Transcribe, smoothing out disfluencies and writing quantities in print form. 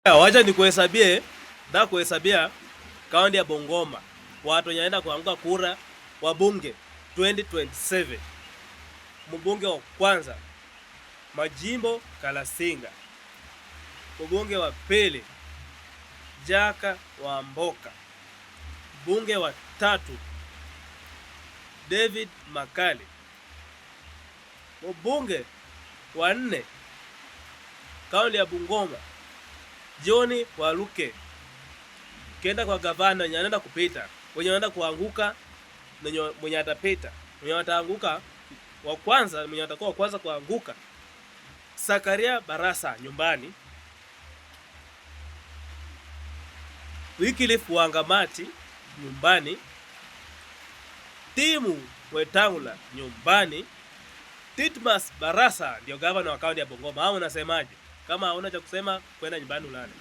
Wacha kuhesabia kaunti ya Bungoma watu wanaenda kuanguka kura wa bunge 2027. Mbunge wa kwanza Majimbo Kalasinga, mbunge wa pili Jaka Wamboka, mbunge wa tatu David Makali, mbunge wa nne kaunti ya Bungoma John Waluke. Kenda kwa gavana wenye anaenda kupita, wenye anaenda kuanguka na mwenye atapita, mwenye ataanguka wa kwanza, mwenye atakuwa wa kwanza kuanguka Sakaria Barasa nyumbani, Wycliffe Wangamati nyumbani, Timu Wetangula nyumbani, Titmas Barasa ndio gavana wa kaunti ya Bungoma. Hao unasemaje? Kama hauna cha kusema, kwenda nyumbani ulale.